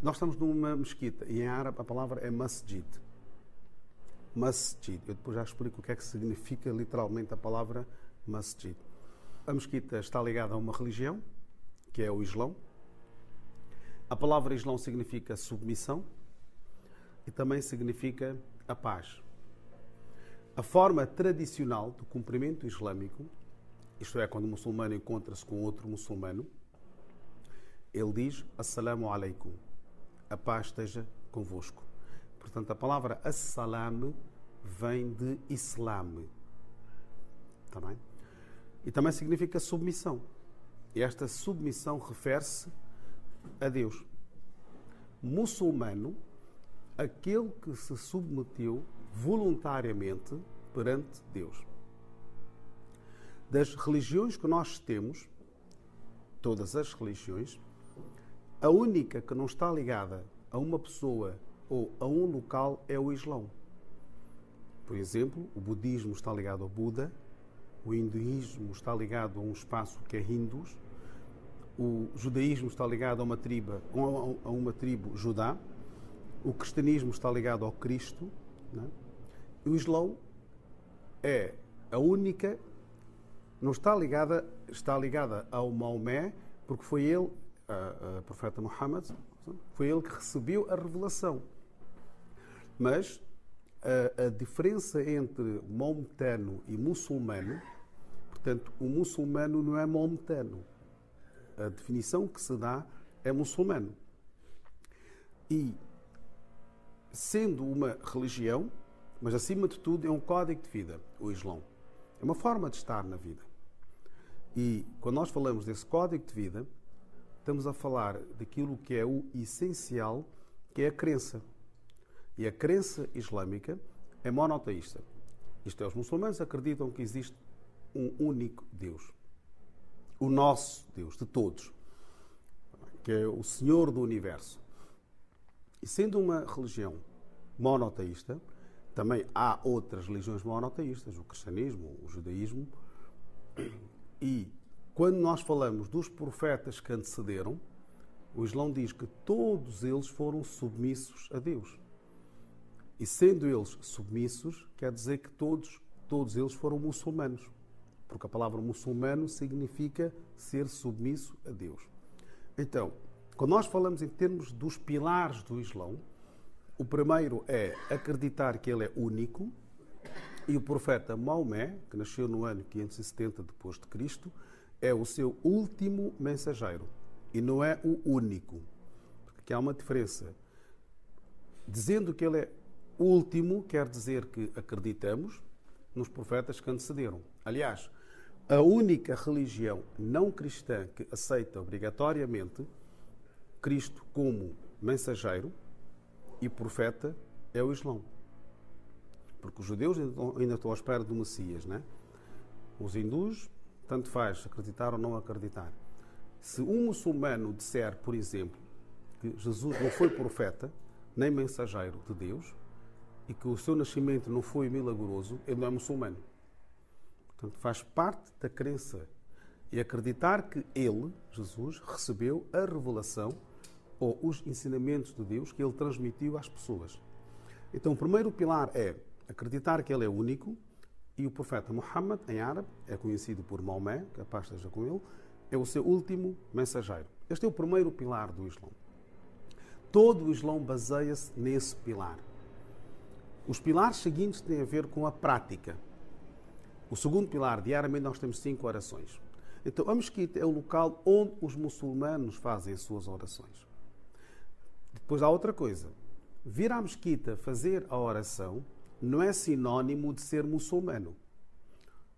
Nós estamos numa mesquita e em árabe a palavra é masjid. Masjid. Eu depois já explico o que é que significa literalmente a palavra masjid. A mesquita está ligada a uma religião, que é o Islão. A palavra Islão significa submissão e também significa a paz. A forma tradicional do cumprimento islâmico, isto é, quando um muçulmano encontra-se com outro muçulmano, ele diz Assalamu alaikum, a paz esteja convosco. Portanto, a palavra Assalam vem de Islam. Está bem? E também significa submissão. E esta submissão refere-se a Deus. Muçulmano, aquele que se submeteu voluntariamente perante Deus. Das religiões que nós temos, todas as religiões, a única que não está ligada a uma pessoa ou a um local é o Islão. Por exemplo, o budismo está ligado ao Buda, o hinduísmo está ligado a um espaço que é hindus, o judaísmo está ligado a uma tribo judá, o cristianismo está ligado ao Cristo, né? E o Islão é a única, não está ligada ao Maomé, porque foi ele, o profeta Muhammad, foi ele que recebeu a revelação. Mas a diferença entre maometano e muçulmano, portanto, o muçulmano não é maometano. A definição que se dá é muçulmano. E, sendo uma religião, mas acima de tudo é um código de vida, o Islão. É uma forma de estar na vida. E quando nós falamos desse código de vida, estamos a falar daquilo que é o essencial, que é a crença. E a crença islâmica é monoteísta. Isto é, os muçulmanos acreditam que existe um único Deus. O nosso Deus, de todos. Que é o Senhor do Universo. E sendo uma religião monoteísta, também há outras religiões monoteístas, o cristianismo, o judaísmo. E quando nós falamos dos profetas que antecederam, o Islão diz que todos eles foram submissos a Deus. E sendo eles submissos, quer dizer que todos eles foram muçulmanos. Porque a palavra muçulmano significa ser submisso a Deus. Então, quando nós falamos em termos dos pilares do Islão, o primeiro é acreditar que ele é único, e o profeta Maomé, que nasceu no ano 570 depois de Cristo, é o seu último mensageiro e não é o único. Porque há uma diferença. Dizendo que ele é o último, quer dizer que acreditamos nos profetas que antecederam. Aliás, a única religião não cristã que aceita obrigatoriamente Cristo como mensageiro e profeta é o Islão. Porque os judeus ainda estão à espera do Messias, né? Os hindus, tanto faz acreditar ou não acreditar. Se um muçulmano disser, por exemplo, que Jesus não foi profeta, nem mensageiro de Deus, e que o seu nascimento não foi milagroso, ele não é muçulmano. Portanto, faz parte da crença. E acreditar que ele, Jesus, recebeu a revelação ou os ensinamentos de Deus que ele transmitiu às pessoas. Então, o primeiro pilar é acreditar que ele é único, e o profeta Muhammad, em árabe, é conhecido por Maomé, que a paz esteja com ele, é o seu último mensageiro. Este é o primeiro pilar do Islão. Todo o Islão baseia-se nesse pilar. Os pilares seguintes têm a ver com a prática. O segundo pilar, diariamente nós temos 5 orações. Então, a mesquita é o local onde os muçulmanos fazem as suas orações. Depois há outra coisa. Vir à mesquita fazer a oração não é sinónimo de ser muçulmano.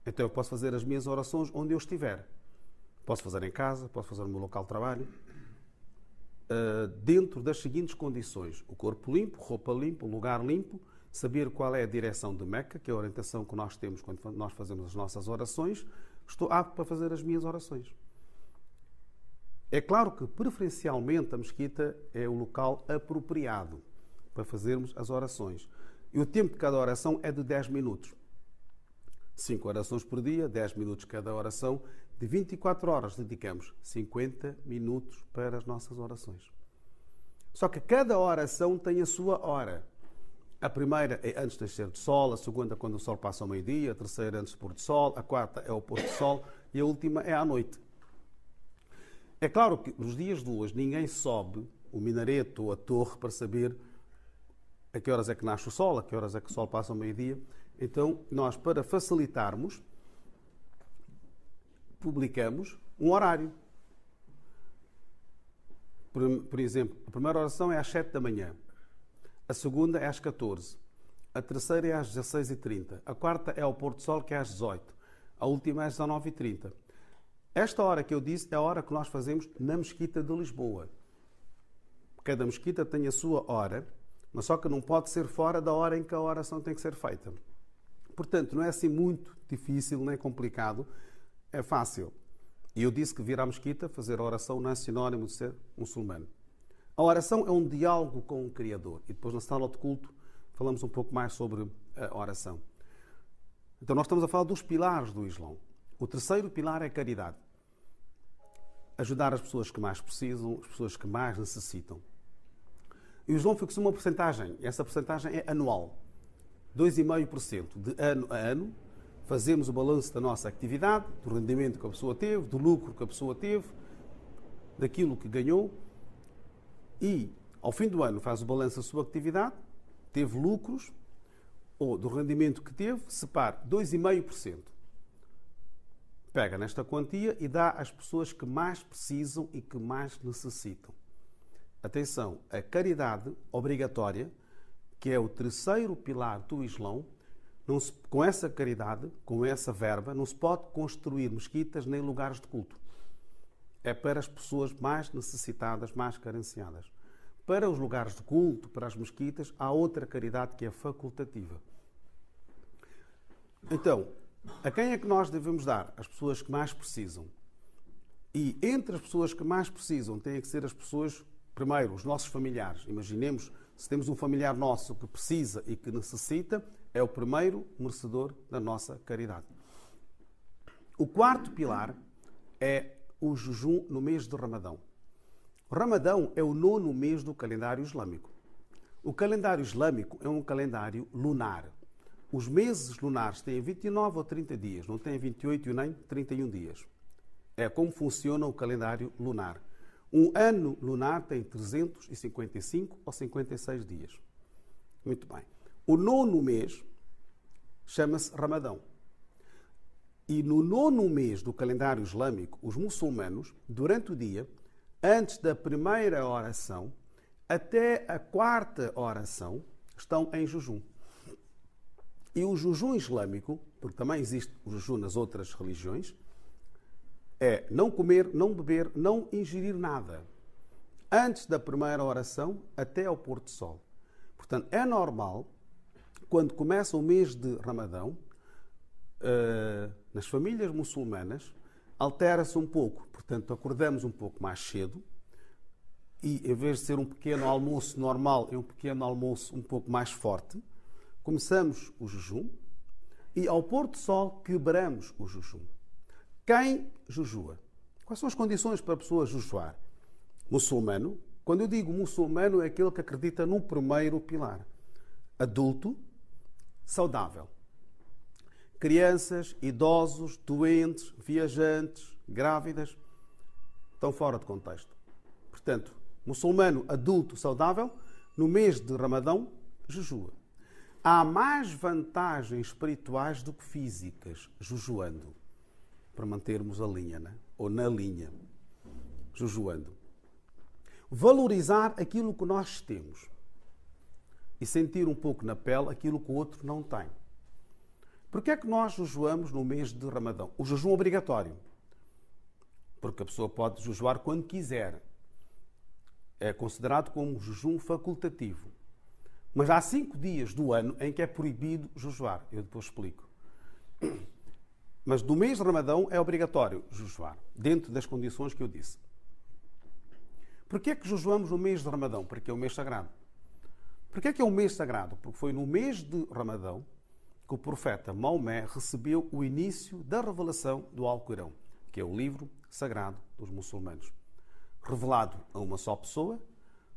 Então eu posso fazer as minhas orações onde eu estiver. Posso fazer em casa, posso fazer no meu local de trabalho, dentro das seguintes condições: o corpo limpo, roupa limpa, lugar limpo, saber qual é a direção de Meca, que é a orientação que nós temos quando nós fazemos as nossas orações. Estou apto para fazer as minhas orações. É claro que, preferencialmente, a mesquita é o local apropriado para fazermos as orações. E o tempo de cada oração é de 10 minutos. 5 orações por dia, 10 minutos cada oração. De 24 horas dedicamos 50 minutos para as nossas orações. Só que cada oração tem a sua hora. A primeira é antes do nascer do sol, a segunda quando o sol passa ao meio-dia, a terceira antes do pôr do sol, a quarta é ao pôr do sol e a última é à noite. É claro que nos dias de hoje ninguém sobe o minareto ou a torre para saber a que horas é que nasce o sol, a que horas é que o sol passa ao meio-dia. Então, nós, para facilitarmos, publicamos um horário. Por exemplo, a primeira oração é às 7 da manhã. A segunda é às 14. A terceira é às 16h30. A quarta é ao pôr do sol, que é às 18. A última é às 19h30. Esta hora que eu disse é a hora que nós fazemos na Mesquita de Lisboa. Cada mesquita tem a sua hora, mas só que não pode ser fora da hora em que a oração tem que ser feita. Portanto, não é assim muito difícil, nem complicado, é fácil. E eu disse que vir à mesquita fazer a oração não é sinónimo de ser muçulmano. A oração é um diálogo com o Criador. E depois na sala de culto falamos um pouco mais sobre a oração. Então nós estamos a falar dos pilares do Islão. O terceiro pilar é a caridade. Ajudar as pessoas que mais precisam, as pessoas que mais necessitam. E o Islão fixou uma porcentagem. Essa porcentagem é anual. 2,5%. De ano a ano, fazemos o balanço da nossa atividade, do rendimento que a pessoa teve, do lucro que a pessoa teve, daquilo que ganhou. E, ao fim do ano, faz o balanço da sua atividade, teve lucros, ou do rendimento que teve, separa 2,5%. Pega nesta quantia e dá às pessoas que mais precisam e que mais necessitam. Atenção, a caridade obrigatória, que é o terceiro pilar do Islão, com essa caridade, com essa verba, não se pode construir mesquitas nem lugares de culto. É para as pessoas mais necessitadas, mais carenciadas. Para os lugares de culto, para as mesquitas, há outra caridade que é facultativa. Então, a quem é que nós devemos dar? As pessoas que mais precisam. E entre as pessoas que mais precisam, têm que ser as pessoas, primeiro, os nossos familiares. Imaginemos, se temos um familiar nosso que precisa e que necessita, é o primeiro merecedor da nossa caridade. O quarto pilar é o jejum no mês de Ramadão. O Ramadão é o 9º mês do calendário islâmico. O calendário islâmico é um calendário lunar. Os meses lunares têm 29 ou 30 dias, não têm 28 nem 31 dias. É como funciona o calendário lunar. Um ano lunar tem 355 ou 56 dias. Muito bem. O 9º mês chama-se Ramadão. E no 9º mês do calendário islâmico, os muçulmanos, durante o dia, antes da primeira oração, até a quarta oração, estão em jejum. E o jejum islâmico, porque também existe o jejum nas outras religiões, é não comer, não beber, não ingerir nada. Antes da primeira oração, até ao pôr do sol. Portanto, é normal, quando começa o mês de Ramadão, nas famílias muçulmanas, altera-se um pouco. Portanto, acordamos um pouco mais cedo e, em vez de ser um pequeno almoço normal, é um pequeno almoço um pouco mais forte. Começamos o jejum e, ao pôr do sol, quebramos o jejum. Quem jejua? Quais são as condições para a pessoa jejuar? Muçulmano. Quando eu digo muçulmano, é aquele que acredita no primeiro pilar. Adulto, saudável. Crianças, idosos, doentes, viajantes, grávidas, estão fora de contexto. Portanto, muçulmano, adulto, saudável, no mês de Ramadão, jejua. Há mais vantagens espirituais do que físicas, jejuando, para mantermos a linha, né? Ou na linha, jejuando. Valorizar aquilo que nós temos e sentir um pouco na pele aquilo que o outro não tem. Por que é que nós jejuamos no mês de Ramadão? O jejum obrigatório. Porque a pessoa pode jejuar quando quiser. É considerado como jejum facultativo. Mas há 5 dias do ano em que é proibido jejuar. Eu depois explico. Mas no mês de Ramadão é obrigatório jejuar, dentro das condições que eu disse. Por que é que jejuamos no mês de Ramadão? Porque é um mês sagrado. Por que é um mês sagrado? Porque foi no mês de Ramadão que o profeta Maomé recebeu o início da revelação do Alcorão, que é o livro sagrado dos muçulmanos. Revelado a uma só pessoa,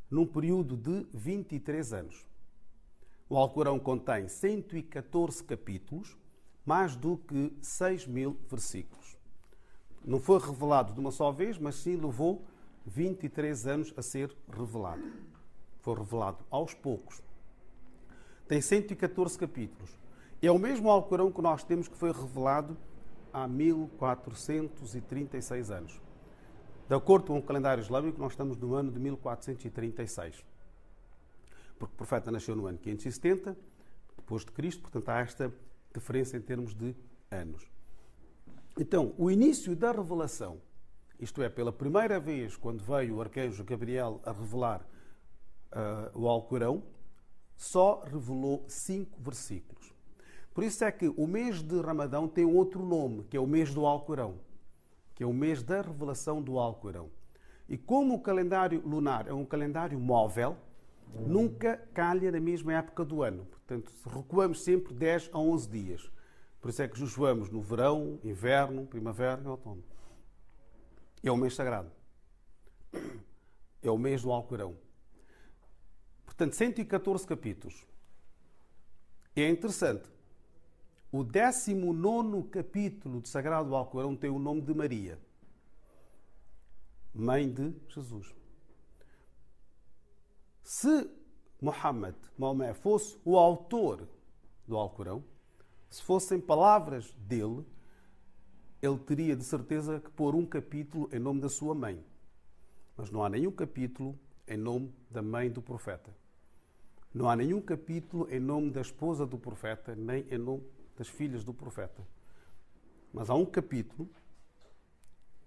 num período de 23 anos. O Alcorão contém 114 capítulos, mais do que 6.000 versículos. Não foi revelado de uma só vez, mas sim levou 23 anos a ser revelado. Foi revelado aos poucos. Tem 114 capítulos. É o mesmo Alcorão que nós temos, que foi revelado há 1436 anos. De acordo com o calendário islâmico, nós estamos no ano de 1436. Porque o profeta nasceu no ano 570, depois de Cristo, portanto há esta diferença em termos de anos. Então, o início da revelação, isto é, pela primeira vez, quando veio o arcanjo Gabriel a revelar o Alcorão, só revelou 5 versículos. Por isso é que o mês de Ramadão tem outro nome, que é o mês do Alcorão, que é o mês da revelação do Alcorão. E como o calendário lunar é um calendário móvel, nunca calha na mesma época do ano. Portanto, recuamos sempre 10 a 11 dias. Por isso é que jejuamos no verão, inverno, primavera e outono. É o mês sagrado. É o mês do Alcorão. Portanto, 114 capítulos. É interessante. O 19º capítulo do Sagrado Alcorão tem o nome de Maria, mãe de Jesus. Se Maomé fosse o autor do Alcorão, se fossem palavras dele, ele teria de certeza que pôr um capítulo em nome da sua mãe. Mas não há nenhum capítulo em nome da mãe do profeta. Não há nenhum capítulo em nome da esposa do profeta, nem em nome das filhas do profeta. Mas há um capítulo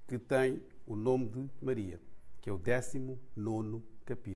que tem o nome de Maria, que é o 19º capítulo.